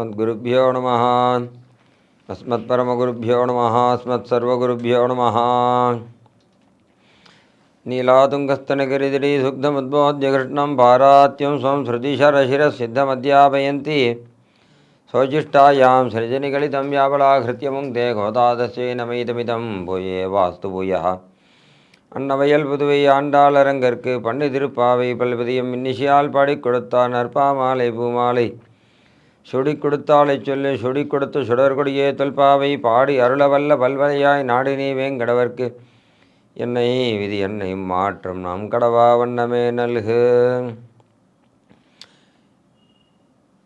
अस्मद्गुरुभ्यो नमः। अस्मत्परमगुरुभ्यो नमः। अस्मत्सर्वगुरुभ्यो नमः। नीलातुङ्गस्तनगिरिदिरीसुग्धमुद्बोध्य कृष्णं पारात्यं स्वं श्रुतिशरशिरसिद्धमध्यापयन्ति स्वजिष्टायां सृजनिगलितं व्यापलाहृत्य मुङ्क्ते गोदादस्यै नमैतमिदं भूये वास्तु भूयः அன்னவையல் புதுவை ஆண்டாளரங்கற்கு பண்ணு திருப்பாவை பல்வதியம் இன்னிசையால் பாடிக் கொடுத்தார் நற்பாமாலை பூமாலை சுடி கொடுத்தாலை சொல்லு சுடி கொடுத்து சுடர்கொடியே தொல்பாவை பாடி அருளவல்ல பல்வலையாய் நாடினே வேங்கடவர்க்கு என்னை விதி என்னை மாற்றம் நாம் கடவா வண்ணமே நல்கு.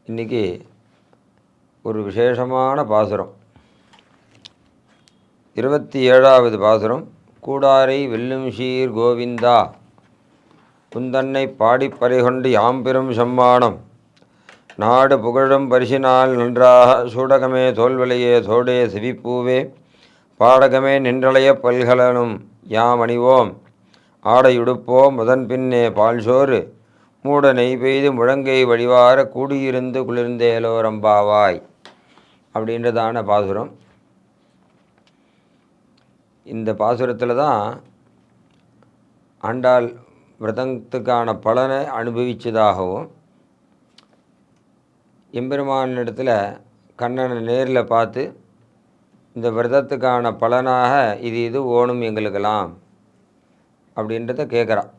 இன்றைக்கி ஒரு விசேஷமான பாசுரம், 27வது பாசுரம். கூடாரை வெல்லும் சீர் கோவிந்தா குந்தன்னை பாடிப்பறை கொண்டு யாம்பெரும் சம்மானம் நாடு புகழும் பரிசினால் நன்றாக சூடகமே தோல்வலையே தோடே சிவிப்பூவே பாடகமே நின்றளைய பல்கலனும் யாம் அணிவோம் ஆடையுடுப்போம் முதன் பின்னே பால்சோறு மூட நெய் பெய்து முழங்கை வழிவார கூடியிருந்து குளிர்ந்தேலோரம்பாவாய் அப்படின்றதான பாசுரம். இந்த பாசுரத்தில் தான் ஆண்டாள் விரதத்துக்கான பலனை அனுபவித்ததாகவும் எம்பெருமானிடத்தில் கண்ணனை நேரில் பார்த்து இந்த விரதத்துக்கான பலனாக இது ஓணும் எங்களுக்கெல்லாம் அப்படின்றத கேட்குறான்.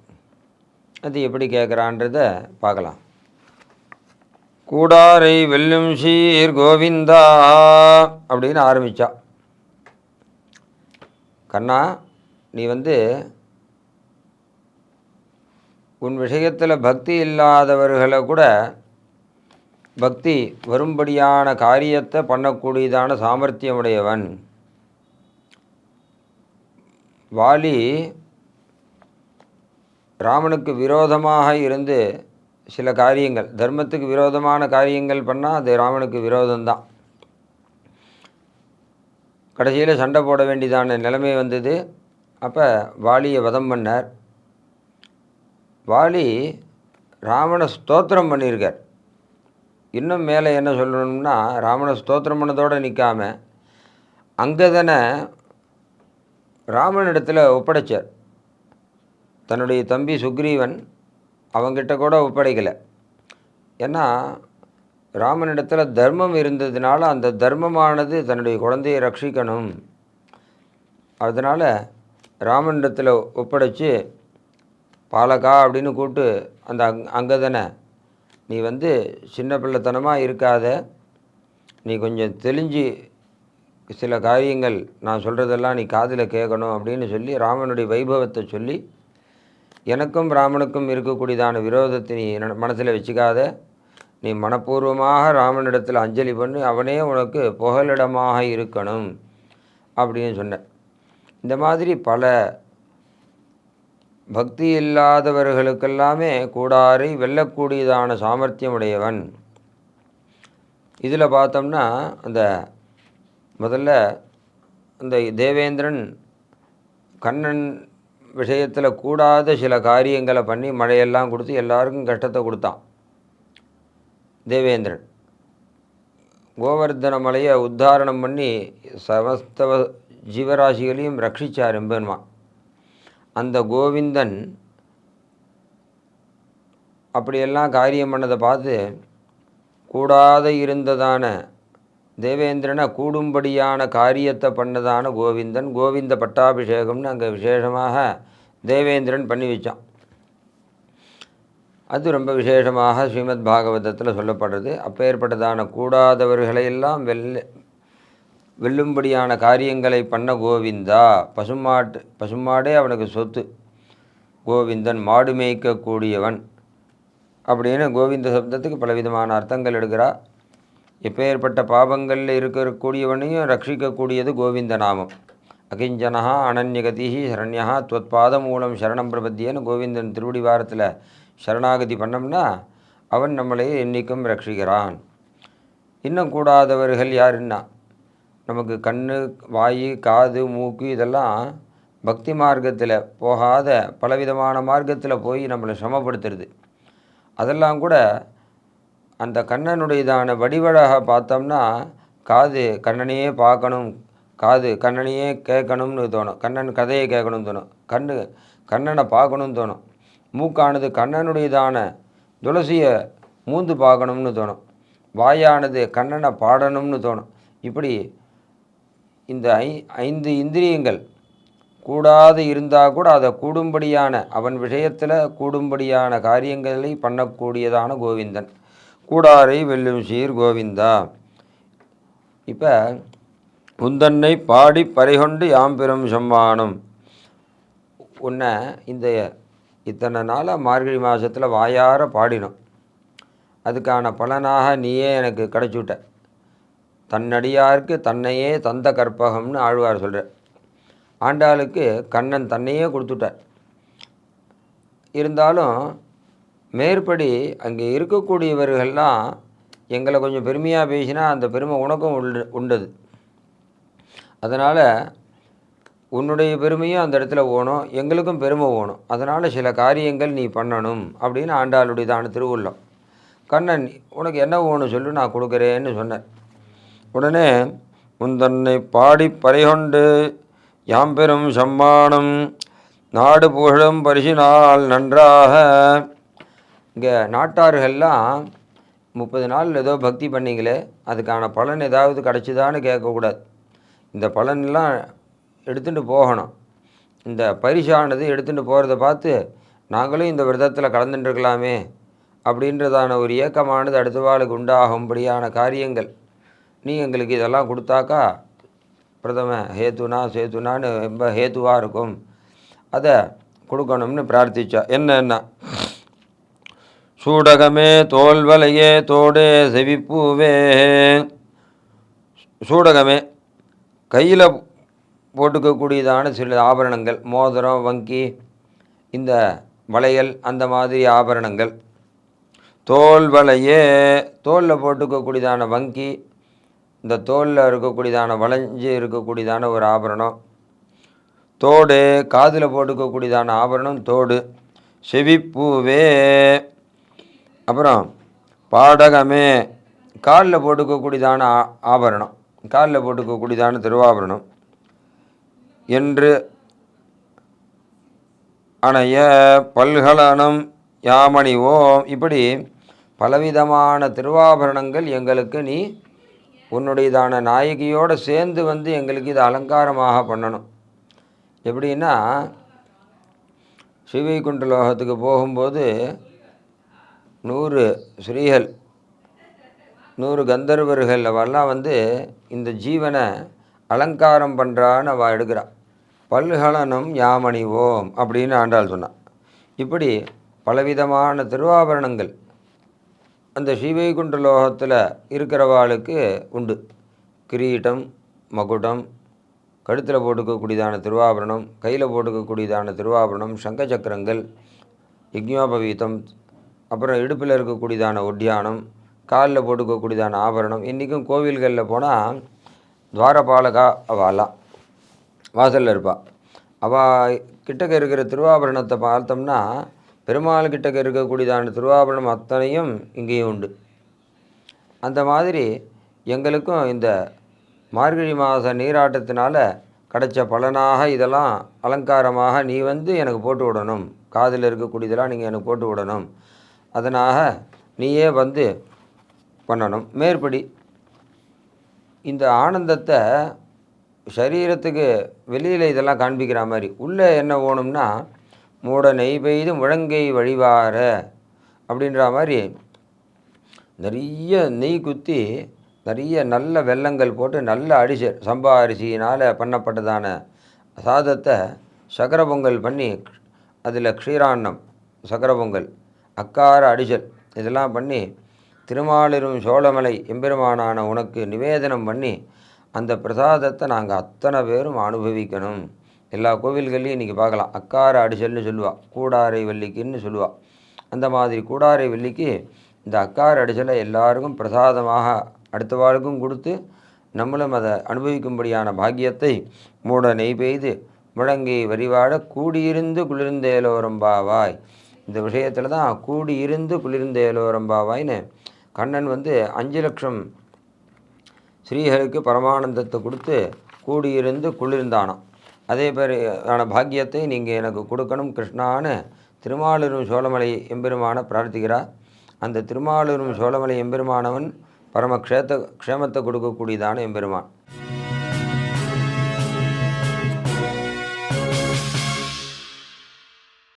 அது எப்படி கேட்குறான்றத பார்க்கலாம். கூடாரை வெல்லும் சீர் கோவிந்தா அப்படின்னு ஆரம்பித்தா. கண்ணா, நீ உன் விஷயத்தில் பக்தி இல்லாதவர்களை கூட பக்தி வரும்படியான காரியத்தை பண்ணக்கூடியதான சாமர்த்தியமுடையவன். வாலி ராமனுக்கு விரோதமாக இருந்து சில காரியங்கள், தர்மத்துக்கு விரோதமான காரியங்கள் பண்ணால் அது ராமனுக்கு விரோதம்தான். கடைசியில் சண்டை போட வேண்டியதான நிலைமை வந்தது. அப்போ வாலியை வதம் பண்ணார். வாலி ராவண ஸ்தோத்திரம் பண்ணியிருக்கார். இன்னும் மேலே என்ன சொல்லணும்னா, ராவண ஸ்தோத்திரம் பண்ணதோடு நிற்காமல் அங்கதனை ராமனிடத்தில் ஒப்படைச்சார். தன்னுடைய தம்பி சுக்ரீவன் அவங்கிட்ட கூட ஒப்படைக்கலை. ஏன்னா ராமனிடத்தில் தர்மம் இருந்ததுனால அந்த தர்மமானது தன்னுடைய குழந்தையை ரட்சிக்கணும். அதனால் ராமனிடத்தில் ஒப்படைச்சு பாலகா அப்படின்னு கூப்பிட்டு அந்த அங்கதனை, நீ சின்ன பிள்ளைத்தனமாக இருக்காத, நீ கொஞ்சம் தெளிஞ்சு சில காரியங்கள் நான் சொல்கிறதெல்லாம் நீ காதில் கேட்கணும் அப்படின்னு சொல்லி ராமனுடைய வைபவத்தை சொல்லி, எனக்கும் ராமனுக்கும் இருக்கக்கூடியதான விரோதத்தை நீ மனசில் வச்சுக்காத, நீ மனப்பூர்வமாக ராமனிடத்தில் அஞ்சலி பண்ணி அவனே உனக்கு புகலிடமாக இருக்கணும் அப்படின்னு சொன்ன. இந்த மாதிரி பல பக்தி இல்லாதவர்களுக்கெல்லாமே கூடாரை வெல்லக்கூடியதான சாமர்த்தியம் உடையவன். இதில் பார்த்தோம்னா அந்த முதல்ல அந்த தேவேந்திரன் கண்ணன் விஷயத்தில் கூடாத சில காரியங்களை பண்ணி மழையெல்லாம் கொடுத்து எல்லாருக்கும் கஷ்டத்தை கொடுத்தான். தேவேந்திரன் கோவர்தன மலையை உத்தாரணம் பண்ணி சமஸ்த ஜீவராசிகளையும் ரட்சித்தார் எம்பெருமான். அந்த கோவிந்தன் அப்படியெல்லாம் காரியம் பண்ணதை பார்த்து கூடாத இருந்ததான தேவேந்திரனை கூடும்படியான காரியத்தை பண்ணதான கோவிந்தன் கோவிந்த பட்டாபிஷேகம்னு அங்கே விசேஷமாக தேவேந்திரன் பண்ணி வச்சான். அது ரொம்ப விசேஷமாக ஸ்ரீமத் பாகவதத்தில் சொல்லப்படுறது. அப்பேற்பட்டதான கூடாதவர்களையெல்லாம் வெல்லும்படியான காரியங்களை பண்ண கோவிந்தா. பசுமாடே அவனுக்கு சொத்து. கோவிந்தன் மாடு மேய்க்கக்கூடியவன் அப்படின்னு கோவிந்த சப்தத்துக்கு பலவிதமான அர்த்தங்கள் எடுக்கிறா. எப்பேற்பட்ட பாபங்களில் இருக்கக்கூடியவனையும் ரட்சிக்கக்கூடியது கோவிந்த நாமம். அகிஞ்சனா அனன்யகதி சரண்யா துவத்பாத மூலம் சரணம் பிரபத்தியன்னு கோவிந்தன் திருவடி வாரத்தில் சரணாகதி பண்ணோம்னா அவன் நம்மளை என்றைக்கும் ரட்சிக்கிறான். இன்னும் கூடாதவர்கள் யாருன்னா, நமக்கு கண், வாய், காது, மூக்கு இதெல்லாம் பக்தி மார்க்கத்தில் போகாத பலவிதமான மார்க்கத்தில் போய் நம்மளை சிரமப்படுத்துறது. அதெல்லாம் கூட அந்த கண்ணனுடையதான வடிவழக பார்த்தோம்னா காது கண்ணனையே பார்க்கணும், காது கண்ணனையே கேட்கணும்னு தோணும், கண்ணன் கதையை கேட்கணும்னு தோணும், கண்ணனை பார்க்கணும்னு தோணும், மூக்கானது கண்ணனுடையதான துளசியை மூந்து பார்க்கணும்னு தோணும், வாயானது கண்ணனை பாடணும்னு தோணும். இப்படி இந்த 5 இந்திரியங்கள் கூடாது இருந்தால் கூட அதை கூடும்படியான அவன் விஷயத்தில் கூடும்படியான காரியங்களை பண்ணக்கூடியதான கோவிந்தன். கூடாரை வெல்லும் சீர் கோவிந்தா. இப்போ உந்தன்னை பாடி பறைகொண்டு யாம்பெரும் சம்மானம். உன்னை இத்தனை நாளாக மார்கழி மாதத்தில் வாயார பாடினோம், அதுக்கான பலனாக நீயே எனக்கு கிடச்சுட்ட. தன்னடியாருக்கு தன்னையே தந்த கற்பகம்னு ஆழ்வார் சொல்கிற. ஆண்டாளுக்கு கண்ணன் தன்னையே கொடுத்துட்டார். இருந்தாலும் மேற்படி அங்கே இருக்கக்கூடியவர்கள்லாம் எங்களை கொஞ்சம் பெருமையாக பேசினா அந்த பெருமை உனக்கும் உண்டது. அதனால் உன்னுடைய பெருமையும் அந்த இடத்துல ஓணும், எங்களுக்கும் பெருமை ஓணும். அதனால் சில காரியங்கள் நீ பண்ணணும் அப்படின்னு ஆண்டாளுடையதான திருவுள்ளம். கண்ணன் உனக்கு என்ன ஓணும் சொல்லு, நான் கொடுக்குறேன்னு சொன்னேன். உடனே முந்தன்னை பாடி பறைகொண்டு யாம்பெரும் சம்மானம் நாடு புகழும் பரிசினால் நன்றாக. இங்கே நாட்டார்கள்லாம் 30 நாள் ஏதோ பக்தி பண்ணிங்களே, அதுக்கான பலன் ஏதாவது கிடச்சிதான்னு கேட்கக்கூடாது. இந்த பலனெல்லாம் எடுத்துகிட்டு போகணும். இந்த பரிசானது எடுத்துகிட்டு போகிறத பார்த்து நாங்களும் இந்த விரதத்தில் கலந்துட்டுருக்கலாமே அப்படின்றதான ஒரு ஏக்கமானது அடுத்த வாழ்க்கு உண்டாகும்படியான காரியங்கள் நீ எங்களுக்கு இதெல்லாம் கொடுத்தாக்கா பிரதம ஹேத்துனா சேத்துனான்னு ரொம்ப ஹேத்துவாக இருக்கும், அதை கொடுக்கணும்னு பிரார்த்திச்சா. என்னன்னா சூடகமே தோல்வலையே தோடே செவிப்பூவே. சூடகமே கையில் போட்டுக்கக்கூடியதான சில ஆபரணங்கள், மோதிரம், வங்கி, இந்த வளையல், அந்த மாதிரி ஆபரணங்கள். தோல் வலையே தோலில் போட்டுக்கக்கூடியதான வங்கி, இந்த தோலில் இருக்கக்கூடியதான வளைஞ்சு இருக்கக்கூடியதான ஒரு ஆபரணம். தோடு காதில் போட்டுக்கக்கூடியதான ஆபரணம் தோடு. செவிப்பூவே. அப்புறம் பாடகமே காலில் போட்டுக்கக்கூடியதான ஆபரணம், காலில் போட்டுக்கக்கூடியதான திருவாபரணம் என்று அணைய பல்கலனம் யாமணிவோம். இப்படி பலவிதமான திருவாபரணங்கள் எங்களுக்கு நீ உன்னுடையதான நாயகியோடு சேர்ந்து எங்களுக்கு இது அலங்காரமாக பண்ணணும். எப்படின்னா ஸ்ரீவைகுண்ட லோகத்துக்கு போகும்போது 100 ஸ்ரீகள் 100 கந்தர்வர்கள் அவெல்லாம் இந்த ஜீவனை அலங்காரம் பண்ணுறான்னு அவள் எடுக்கிறாள். பல்கலனம் யாமணிவோம் அப்படின்னு ஆண்டாள் சொன்னான். இப்படி பலவிதமான திருவாபரணங்கள் அந்த ஸ்ரீவைகுண்ட லோகத்தில் இருக்கிறவாளுக்கு உண்டு. கிரீட்டம், மகுடம், கழுத்தில் போட்டுக்கக்கூடியதான திருவாபரணம், கையில் போட்டுக்கக்கூடியதான திருவாபரணம், சங்க சக்கரங்கள், யக்ஞோபவீதம், அப்புறம் இடுப்பில் இருக்கக்கூடியதான ஒட்டியானம், காலில் போட்டுக்கக்கூடியதான ஆபரணம். இன்றைக்கும் கோவில்களில் போனால் துவாரபாலகா அவெல்லாம் வாசலில் இருப்பாள். அவள் கிட்டக்க இருக்கிற திருவாபரணத்தை பார்த்தோம்னா பெருமாள் கிட்டக்க இருக்கக்கூடியதான திருவாபரணம் அத்தனையும் இங்கேயும் உண்டு. அந்த மாதிரி எங்களுக்கும் இந்த மார்கழி மாத நீராட்டத்தினால கிடைச்ச பலனாக இதெல்லாம் அலங்காரமாக நீ எனக்கு போட்டு விடணும், காதில் இருக்கக்கூடியதெல்லாம் நீங்கள் எனக்கு போட்டு விடணும், அதனாக நீயே பண்ணணும். மேற்படி இந்த ஆனந்தத்தை சரீரத்துக்கு வெளியில் இதெல்லாம் காண்பிக்கிற மாதிரி உள்ளே என்ன ஓணும்னா மூட நெய் பெய்து முழங்கை வழிவார அப்படின்ற மாதிரி நிறைய நெய் குத்தி நிறைய நல்ல வெல்லங்கள் போட்டு நல்ல அரிசி, சம்பா அரிசியினால் பண்ணப்பட்டதான சாதத்தை சக்கரை பொங்கல் பண்ணி அதில் க்ஷீரான்னம், சக்கரை பொங்கல், அக்கார அடிசல் இதெல்லாம் பண்ணி திருமாலிரும் சோழமலை எம்பெருமானான உனக்கு நிவேதனம் பண்ணி அந்த பிரசாதத்தை நாங்கள் அத்தனை பேரும் அனுபவிக்கணும். எல்லா கோவில்கள்லையும் இன்றைக்கி பார்க்கலாம் அக்கார அடிசல்னு சொல்லுவாள், கூடாரை வள்ளிக்குன்னு சொல்லுவாள். அந்த மாதிரி கூடாரை வள்ளிக்கு இந்த அக்கார அடிசலை எல்லாருக்கும் பிரசாதமாக அடுத்த வாழ்க்கும் கொடுத்து நம்மளும் அதை அனுபவிக்கும்படியான பாக்கியத்தை மூட நெய் பெய்து முழங்கை வரிவாட கூடியிருந்து குளிர்ந்தேலோரம்பாவாய். இந்த விஷயத்தில் தான் கூடியிருந்து குளிர்ந்தேலோரம்பாவாய்னு கண்ணன் 5,00,000 ஸ்ரீஹருக்கு பரமானந்தத்தை கொடுத்து கூடியிருந்து குளிர்ந்தானாம். அதே பேரான பாக்கியத்தை நீங்கள் எனக்கு கொடுக்கணும் கிருஷ்ணான்னு திருமாலிரும் சோழமலை எம்பெருமான பிரார்த்திக்கிறார். அந்த திருமாலிரும் சோழமலை எம்பெருமானவன் க்ஷேமத்தை கொடுக்கக்கூடியதான எம்பெருமான்.